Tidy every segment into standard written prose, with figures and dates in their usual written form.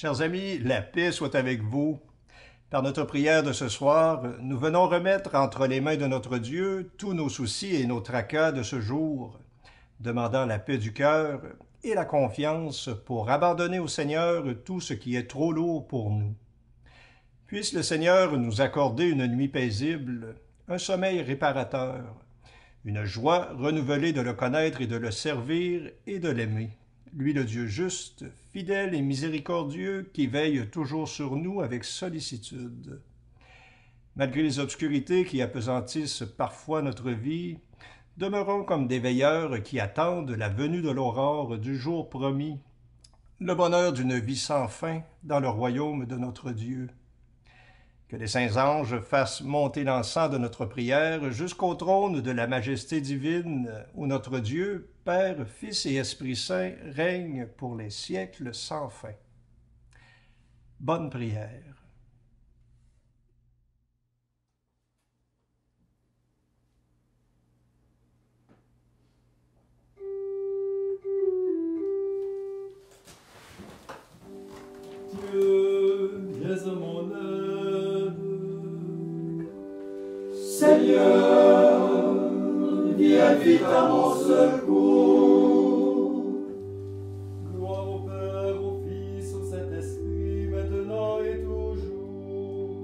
Chers amis, la paix soit avec vous. Par notre prière de ce soir, nous venons remettre entre les mains de notre Dieu tous nos soucis et nos tracas de ce jour, demandant la paix du cœur et la confiance pour abandonner au Seigneur tout ce qui est trop lourd pour nous. Puisse le Seigneur nous accorder une nuit paisible, un sommeil réparateur, une joie renouvelée de le connaître et de le servir et de l'aimer. Lui le Dieu juste, fidèle et miséricordieux, qui veille toujours sur nous avec sollicitude. Malgré les obscurités qui appesantissent parfois notre vie, demeurons comme des veilleurs qui attendent la venue de l'aurore du jour promis, le bonheur d'une vie sans fin dans le royaume de notre Dieu. Que les saints anges fassent monter l'encens de notre prière jusqu'au trône de la majesté divine, où notre Dieu, Père, Fils et Esprit Saint, règne pour les siècles sans fin. Bonne prière. Dieu, viens à mon aide. Seigneur, viens vite à mon secours. Gloire au Père, au Fils, au Saint-Esprit, maintenant et toujours.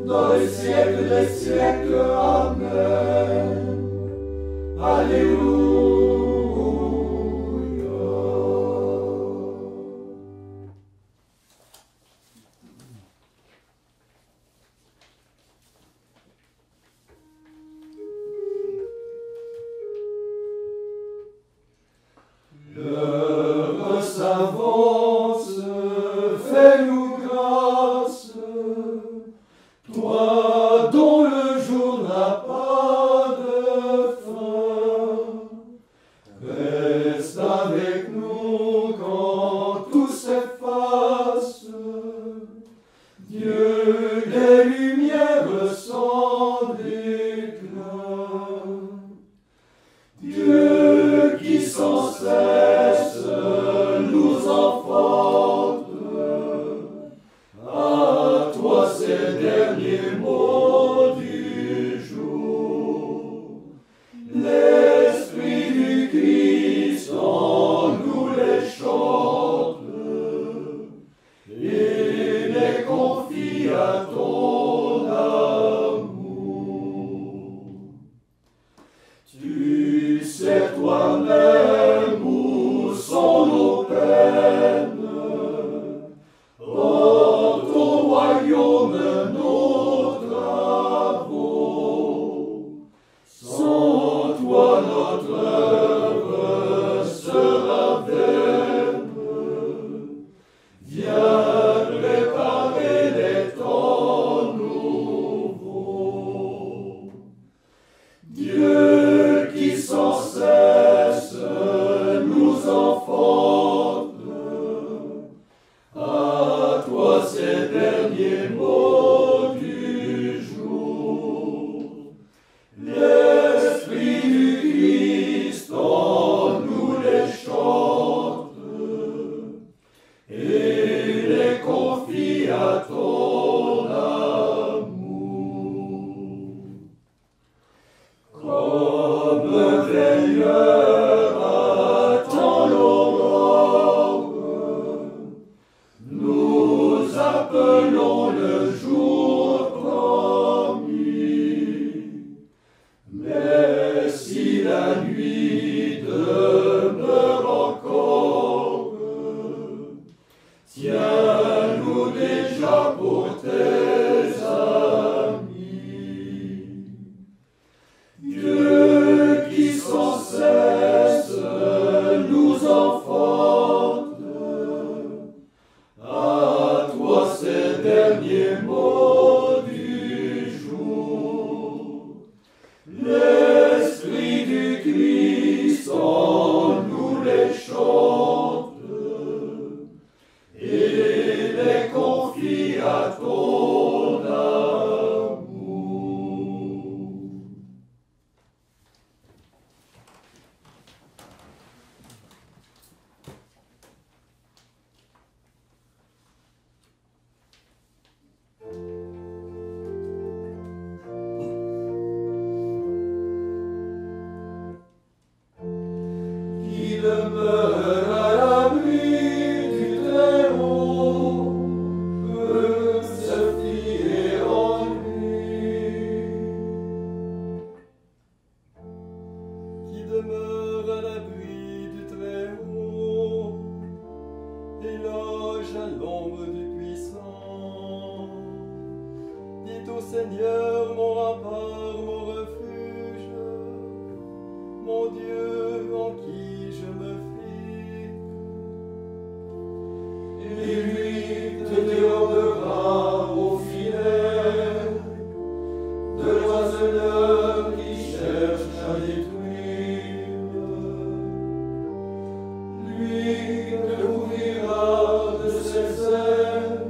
Dans les siècles des siècles, Amen. Alléluia. L'heure s'avance, fais-nous grâce, toi dont le jour n'a pas de fin. Reste avec nous quand tout s'efface, Dieu des lumières sans déclin. Dieu qui sans cesse nous enfante, à toi ces derniers mots du jour. L'Esprit du Christ en nous les chante et les confie à ton amour. Tu sais toi-même où demeure à l'abri du Très-Haut peut se fier en lui. Qui demeure à l'abri du Très-Haut et loge à l'ombre du Puissant. Dites au Seigneur, mon rempart, mon refuge, mon Dieu en qui je me fie. Et lui te déroberà aux fidèles de l'oiseleur qui cherche à détruire. Lui te couvrira de ses ailes,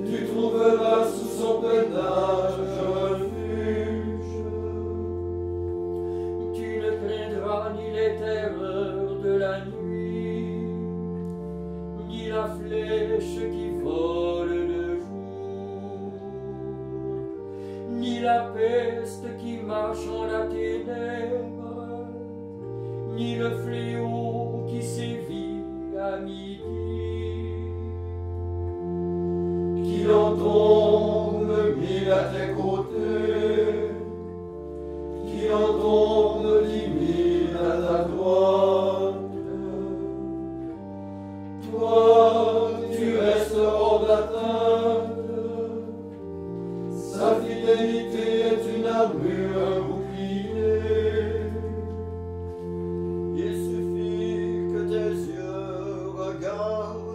tu trouveras sous son peinage un refuge. Tu ne craindras ni les terreurs de la nuit, ni la flèche qui vole le jour, ni la peste qui marche en la ténèbre, ni le fléau qui sévit à midi. Qu'il en tombe mille à tes côtés, qu'il en tombe 10 000 à ta droite. Toi, tu restes hors d'atteinte, sa fidélité est une armure, un bouclier. Il suffit que tes yeux regardent,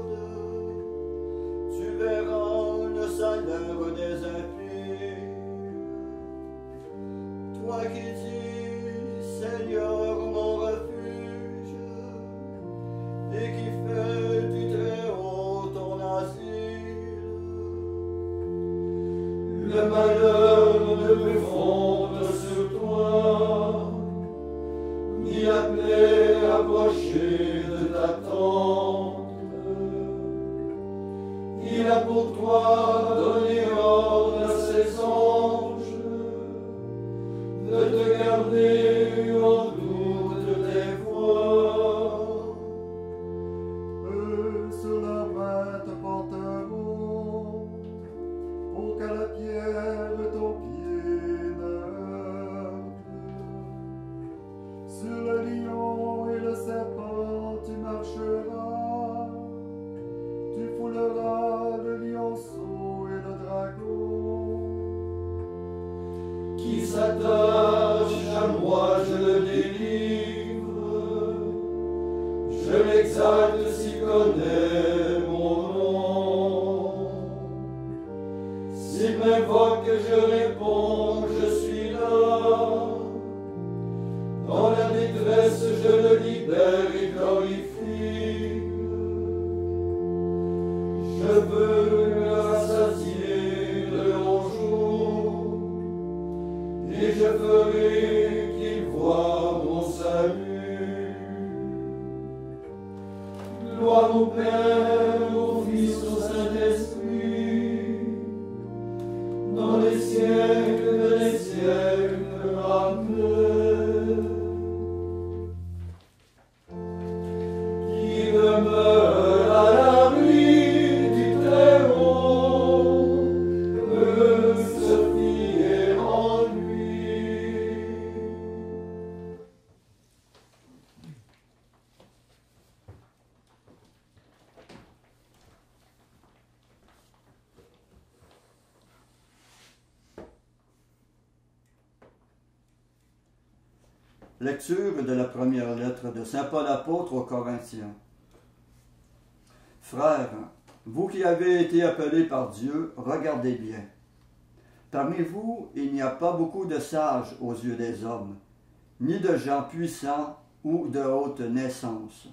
tu verras le salaire des impies. Toi qui dis, Seigneur, mon refuge, et qui fais du Très-Haut ton asile, le malheur ne peut fondre sur toi, ni la plaie approcher de ta tente. Il a pour toi donné ordre à ses anges de te garder en toutes tes voies. Eux sur leurs mains te porteront, pour qu'à la pierre ton pied ne heurte. Sur le lion et le serpent tu marcheras, tu fouleras le lionceau et le dragon. Qui s'attache à moi, je le délivre, je l'exalte s'il connaît mon nom. S'il m'invoque, je réponds, je suis là. Dans la détresse, je le libère et glorifie. Je veux le rassasier de longs jours, et je ferai qu'il voie mon salut. Gloire au Père, au Fils, au Saint-Esprit, dans les siècles des siècles. Amen. Qui demeure à l'abri du Très-Haut peut se fier en lui. Lecture de la première lettre de saint Paul apôtre aux Corinthiens. Frères, vous qui avez été appelés par Dieu, regardez bien. Parmi vous, il n'y a pas beaucoup de sages aux yeux des hommes, ni de gens puissants ou de haute naissance.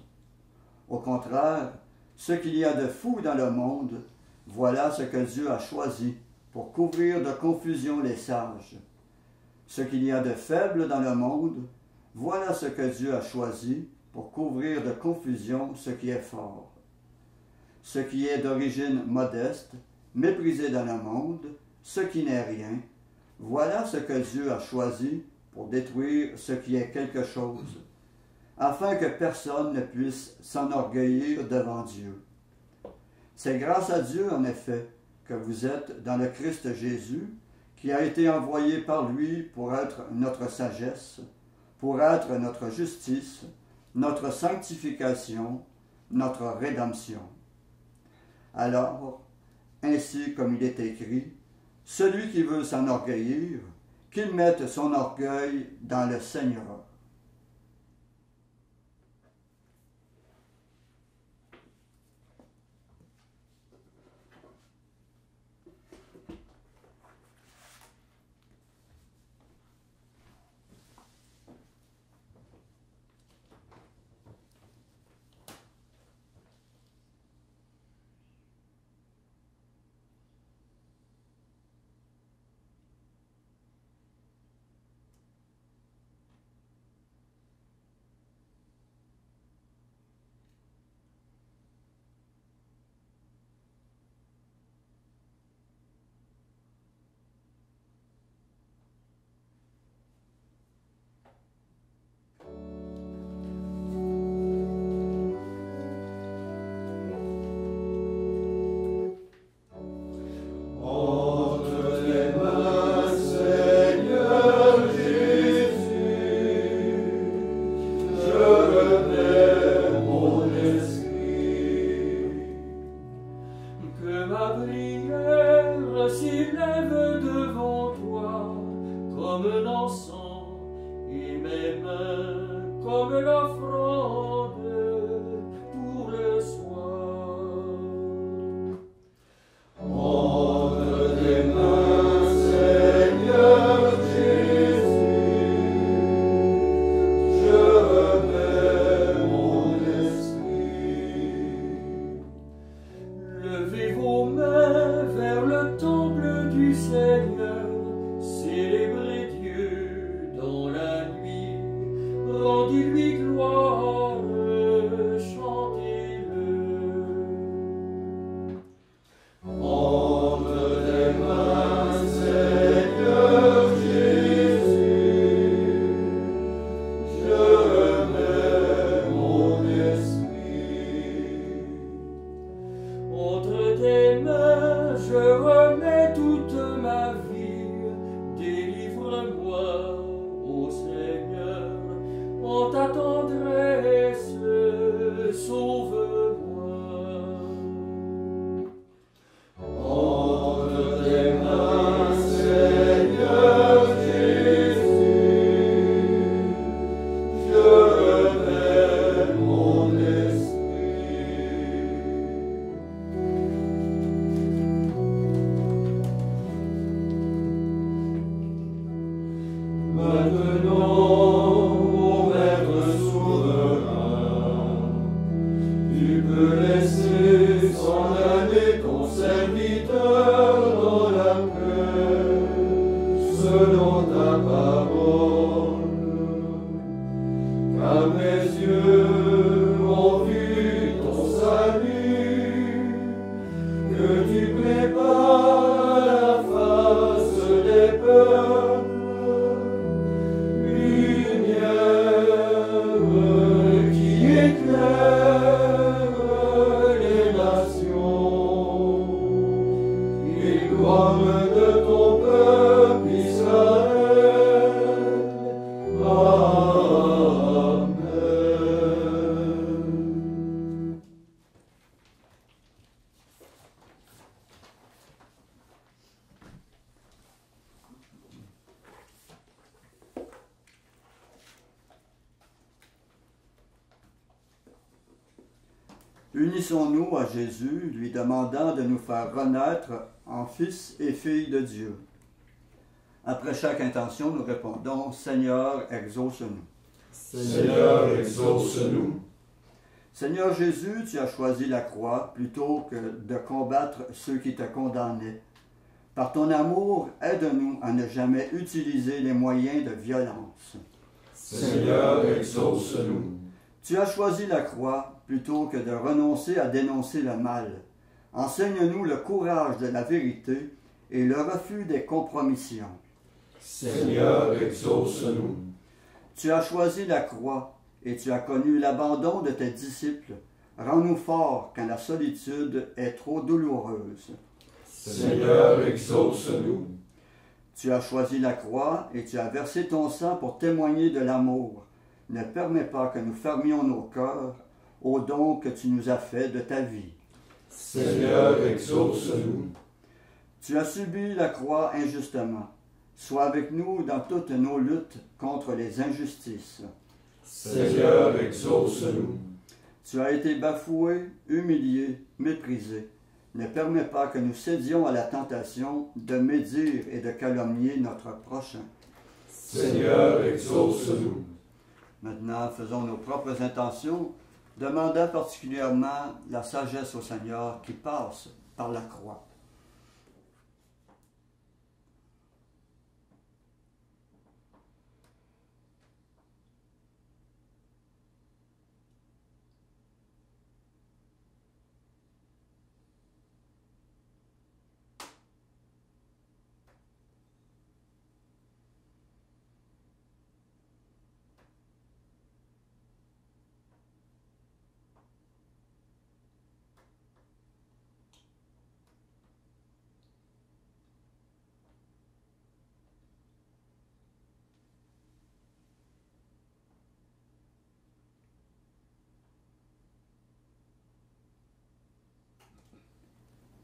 Au contraire, ce qu'il y a de fou dans le monde, voilà ce que Dieu a choisi pour couvrir de confusion les sages. Ce qu'il y a de faible dans le monde, voilà ce que Dieu a choisi pour couvrir de confusion ce qui est fort. Ce qui est d'origine modeste, méprisé dans le monde, ce qui n'est rien, voilà ce que Dieu a choisi pour détruire ce qui est quelque chose, afin que personne ne puisse s'enorgueillir devant Dieu. C'est grâce à Dieu, en effet, que vous êtes dans le Christ Jésus, qui a été envoyé par lui pour être notre sagesse, pour être notre justice, notre sanctification, notre rédemption. Alors, ainsi comme il est écrit, celui qui veut s'enorgueillir, qu'il mette son orgueil dans le Seigneur. Unissons-nous à Jésus, lui demandant de nous faire renaître en fils et filles de Dieu. Après chaque intention, nous répondons « Seigneur, exauce-nous ». Seigneur, exauce-nous. Seigneur Jésus, tu as choisi la croix plutôt que de combattre ceux qui te condamnaient. Par ton amour, aide-nous à ne jamais utiliser les moyens de violence. Seigneur, exauce-nous. Tu as choisi la croix plutôt que de renoncer à dénoncer le mal. Enseigne-nous le courage de la vérité et le refus des compromissions. Seigneur, exauce-nous. Tu as choisi la croix et tu as connu l'abandon de tes disciples. Rends-nous forts quand la solitude est trop douloureuse. Seigneur, exauce-nous. Tu as choisi la croix et tu as versé ton sang pour témoigner de l'amour. Ne permets pas que nous fermions nos cœurs au don que tu nous as fait de ta vie. Seigneur, exauce-nous. Tu as subi la croix injustement. Sois avec nous dans toutes nos luttes contre les injustices. Seigneur, exauce-nous. Tu as été bafoué, humilié, méprisé. Ne permets pas que nous cédions à la tentation de médire et de calomnier notre prochain. Seigneur, exauce-nous. Maintenant, faisons nos propres intentions, demandant particulièrement la sagesse au Seigneur qui passe par la croix.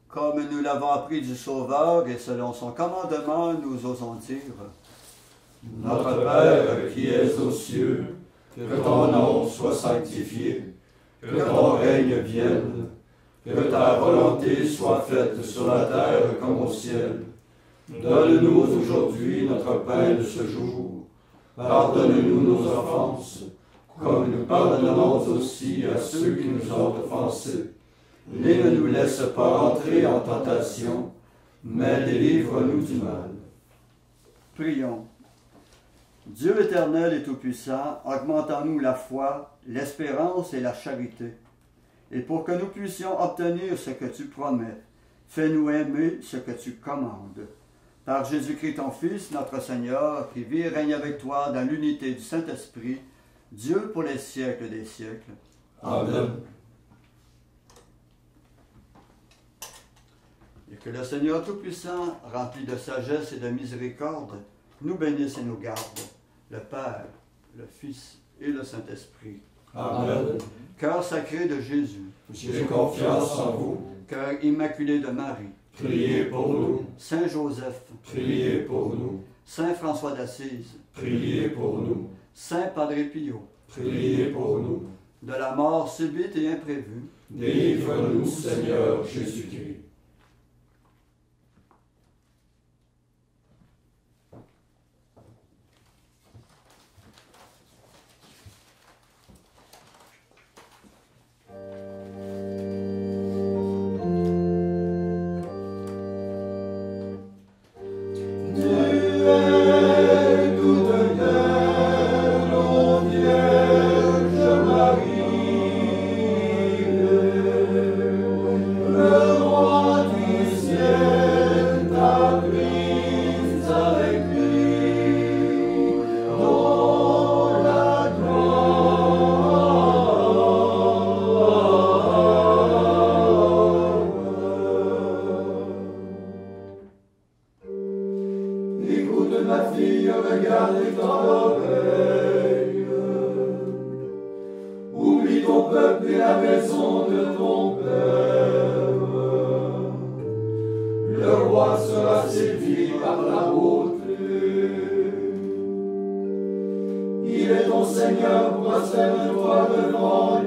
Comme nous l'avons appris du Sauveur et selon son commandement, nous osons dire: Notre Père qui es aux cieux, que ton nom soit sanctifié, que ton règne vienne, que ta volonté soit faite sur la terre comme au ciel. Donne-nous aujourd'hui notre pain de ce jour. Pardonne-nous nos offenses, comme nous pardonnons aussi à ceux qui nous ont offensés. Et ne nous laisse pas entrer en tentation, mais délivre-nous du mal. Prions. Dieu éternel et tout-puissant, augmente en nous la foi, l'espérance et la charité. Et pour que nous puissions obtenir ce que tu promets, fais-nous aimer ce que tu commandes. Par Jésus-Christ ton Fils, notre Seigneur, qui vit et règne avec toi dans l'unité du Saint-Esprit, Dieu pour les siècles des siècles. Amen. Et que le Seigneur Tout-Puissant, rempli de sagesse et de miséricorde, nous bénisse et nous garde, le Père, le Fils et le Saint-Esprit. Amen. Cœur sacré de Jésus, J'ai confiance en vous. cœur immaculé de Marie, Priez pour nous. Saint Joseph, Priez pour nous. Saint François d'Assise, Priez pour nous. Saint Padre Pio, Priez pour nous. de la mort subite et imprévue, Délivre-nous, Seigneur Jésus-Christ. Seigneur, procède-toi devant